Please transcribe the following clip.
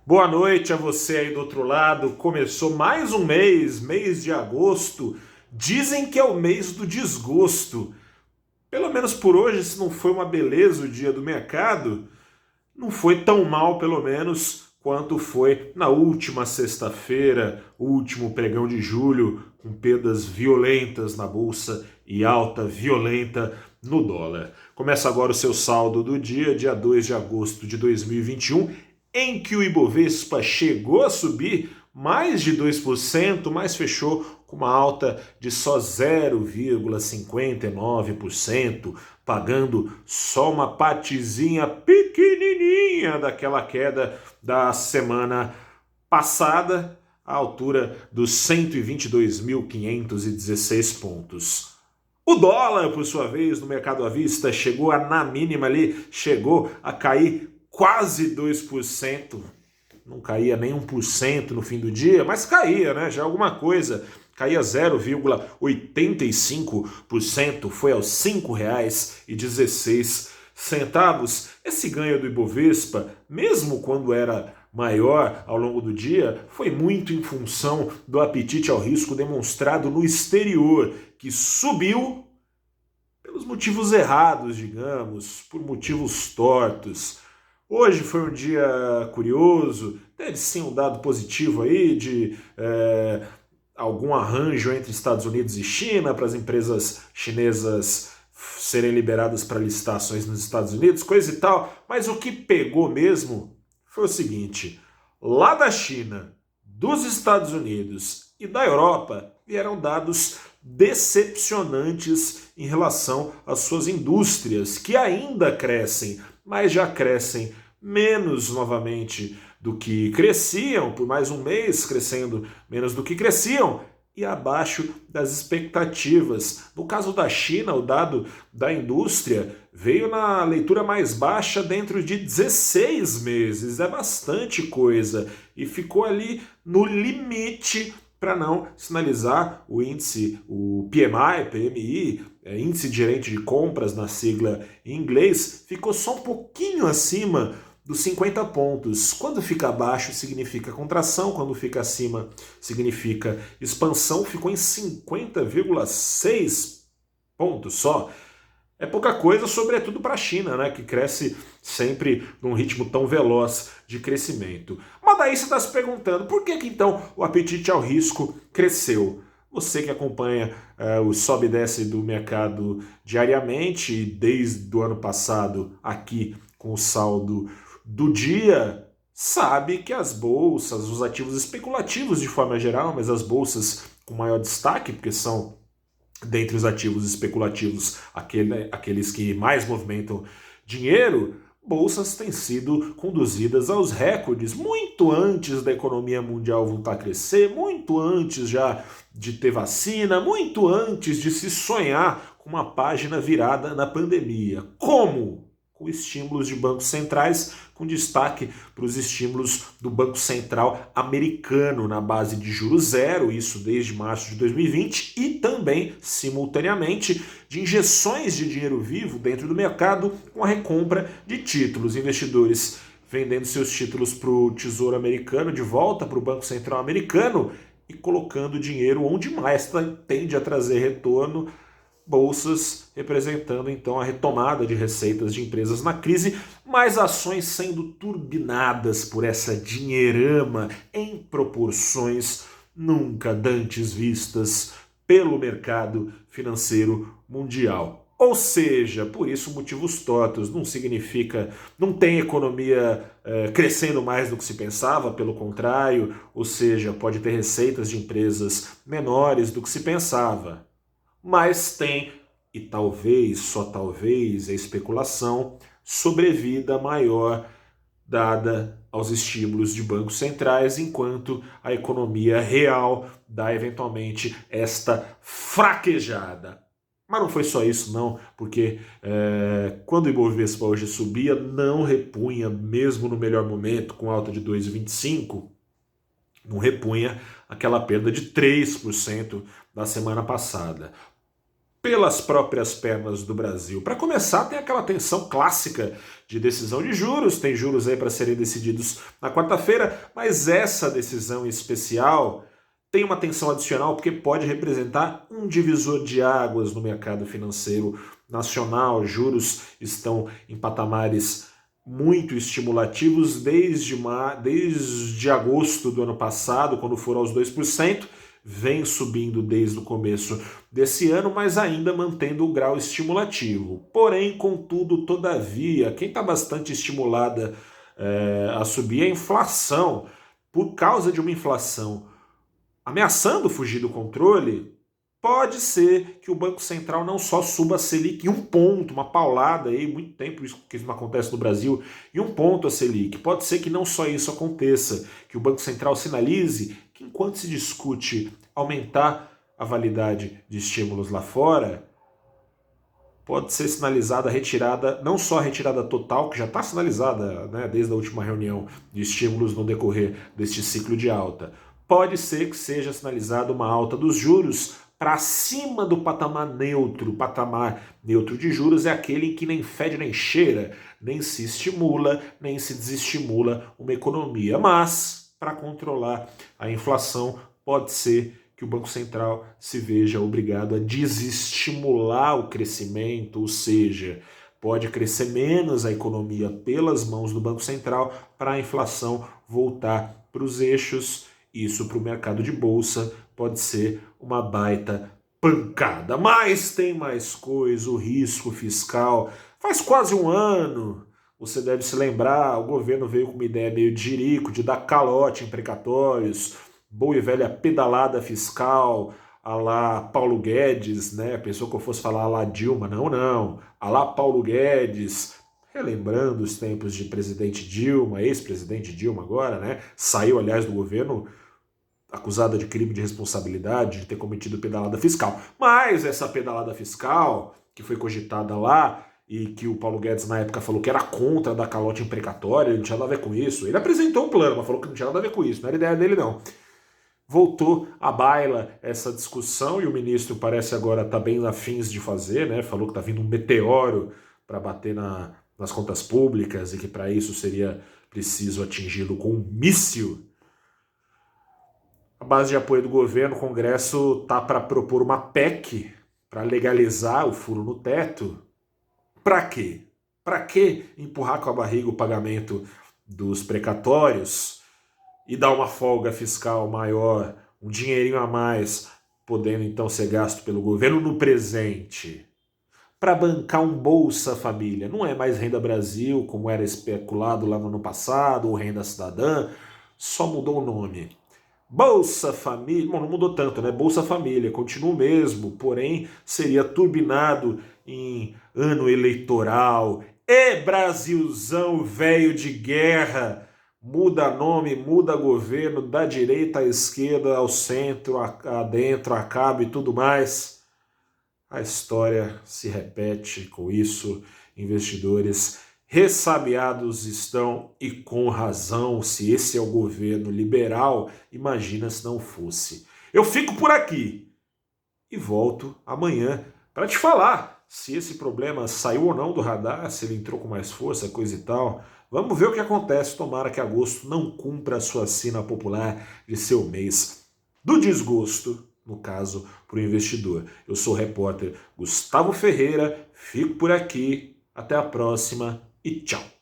Boa noite a você aí do outro lado. Começou mais um mês de agosto. Dizem que é o mês do desgosto. Pelo menos por hoje, se não foi uma beleza o dia do mercado, não foi tão mal, pelo menos, quanto foi na última sexta-feira, último pregão de julho, com perdas violentas na bolsa e alta violenta no dólar. Começa agora o seu saldo do dia 2 de agosto de 2021, em que o Ibovespa chegou a subir mais de 2%, mas fechou com uma alta de só 0,59%, pagando só uma partezinha pequenininha daquela queda da semana passada, à altura dos 122.516 pontos. O dólar, por sua vez, no mercado à vista, chegou na mínima ali, chegou a cair quase 2%. Não caía nem 1% no fim do dia, mas caía, né? Já alguma coisa. Caía 0,85%, foi aos R$ 5,16. Esse ganho do Ibovespa, mesmo quando era maior ao longo do dia, foi muito em função do apetite ao risco demonstrado no exterior, que subiu pelos motivos errados, digamos, por motivos tortos. Hoje foi um dia curioso, deve ser um dado positivo aí de algum arranjo entre Estados Unidos e China para as empresas chinesas serem liberadas para listar ações nos Estados Unidos, coisa e tal. Mas o que pegou mesmo foi o seguinte: lá da China, dos Estados Unidos e da Europa vieram dados decepcionantes em relação às suas indústrias, que ainda crescem, mas já crescem menos novamente do que cresciam, por mais um mês crescendo menos do que cresciam, e abaixo das expectativas. No caso da China, o dado da indústria veio na leitura mais baixa dentro de 16 meses, é bastante coisa, e ficou ali no limite para não sinalizar o índice, o PMI, índice de gerente de compras na sigla em inglês, ficou só um pouquinho acima dos 50 pontos. Quando fica abaixo significa contração, quando fica acima significa expansão, ficou em 50,6 pontos só. É pouca coisa, sobretudo para a China, né, que cresce sempre num ritmo tão veloz de crescimento. Mas daí você está se perguntando, por que então o apetite ao risco cresceu? Você que acompanha o sobe e desce do mercado diariamente, desde o ano passado aqui com o saldo do dia, sabe que as bolsas, os ativos especulativos de forma geral, mas as bolsas com maior destaque, porque são dentre os ativos especulativos aqueles que mais movimentam dinheiro, bolsas têm sido conduzidas aos recordes muito antes da economia mundial voltar a crescer, muito antes já de ter vacina, muito antes de se sonhar com uma página virada na pandemia. Como? Com estímulos de bancos centrais, com destaque para os estímulos do Banco Central americano na base de juros zero, isso desde março de 2020, e também, simultaneamente, de injeções de dinheiro vivo dentro do mercado com a recompra de títulos. Investidores vendendo seus títulos para o Tesouro Americano, de volta para o Banco Central americano, e colocando dinheiro onde mais tende a trazer retorno, bolsas representando então a retomada de receitas de empresas na crise, mas ações sendo turbinadas por essa dinheirama em proporções nunca dantes vistas pelo mercado financeiro mundial. Ou seja, por isso motivos tortos, não significa, não tem economia crescendo mais do que se pensava, pelo contrário, ou seja, pode ter receitas de empresas menores do que se pensava. Mas tem, e talvez, só talvez, a especulação, sobrevida maior dada aos estímulos de bancos centrais, enquanto a economia real dá eventualmente esta fraquejada. Mas não foi só isso não, porque quando o Ibovespa hoje subia, não repunha, mesmo no melhor momento, com alta de 2,25, não repunha aquela perda de 3% da semana passada. pelas próprias pernas do Brasil. Para começar, tem aquela tensão clássica de decisão de juros, tem juros aí para serem decididos na quarta-feira, mas essa decisão em especial tem uma tensão adicional porque pode representar um divisor de águas no mercado financeiro nacional. Juros estão em patamares muito estimulativos desde agosto do ano passado, quando foram aos 2%, vem subindo desde o começo desse ano, mas ainda mantendo o grau estimulativo. Porém, contudo, todavia, quem está bastante estimulada a subir é a inflação. Por causa de uma inflação ameaçando fugir do controle, pode ser que o Banco Central não só suba a Selic em um ponto, uma paulada aí, muito tempo que isso não acontece no Brasil, em um ponto a Selic. Pode ser que não só isso aconteça, que o Banco Central sinalize que enquanto se discute aumentar a validade de estímulos lá fora, pode ser sinalizada a retirada, não só a retirada total, que já está sinalizada, né, desde a última reunião de estímulos no decorrer deste ciclo de alta. Pode ser que seja sinalizada uma alta dos juros para cima do patamar neutro. O patamar neutro de juros é aquele em que nem fede nem cheira, nem se estimula, nem se desestimula uma economia. Mas, para controlar a inflação, pode ser que o Banco Central se veja obrigado a desestimular o crescimento, ou seja, pode crescer menos a economia pelas mãos do Banco Central para a inflação voltar para os eixos. Isso para o mercado de bolsa pode ser uma baita pancada. Mas tem mais coisa, o risco fiscal. Faz quase um ano, você deve se lembrar, o governo veio com uma ideia meio de jirico, de dar calote em precatórios, boa e velha pedalada fiscal, a lá Paulo Guedes, né? Pensou que eu fosse falar a lá Dilma, não. A lá Paulo Guedes, relembrando os tempos de presidente Dilma, ex-presidente Dilma agora, né? Saiu, aliás, do governo acusada de crime de responsabilidade, de ter cometido pedalada fiscal. Mas essa pedalada fiscal, que foi cogitada lá, e que o Paulo Guedes na época falou que era contra dar calote em precatório, ele não tinha nada a ver com isso. Ele apresentou um plano, mas falou que não tinha nada a ver com isso, não era ideia dele não. Voltou à baila essa discussão e o ministro parece agora estar bem afins de fazer, né? Falou que está vindo um meteoro para bater nas contas públicas e que para isso seria preciso atingi-lo com um míssil. A base de apoio do governo, o Congresso está para propor uma PEC para legalizar o furo no teto. Para quê? Para que empurrar com a barriga o pagamento dos precatórios e dar uma folga fiscal maior, um dinheirinho a mais, podendo então ser gasto pelo governo no presente? Para bancar um Bolsa Família. Não é mais Renda Brasil, como era especulado lá no ano passado, ou Renda Cidadã, só mudou o nome. Bolsa Família, bom, não mudou tanto, né? Bolsa Família continua o mesmo, porém seria turbinado em ano eleitoral. Brasilzão velho de guerra, muda nome, muda governo, da direita à esquerda, ao centro, adentro, a cabo e tudo mais. A história se repete com isso, investidores ressabiados estão, e com razão. Se esse é o governo liberal, imagina se não fosse. Eu fico por aqui e volto amanhã para te falar se esse problema saiu ou não do radar, se ele entrou com mais força, coisa e tal. Vamos ver o que acontece. Tomara que agosto não cumpra a sua sina popular de ser o mês do desgosto, no caso, para o investidor. Eu sou o repórter Gustavo Ferreira, fico por aqui, até a próxima e tchau!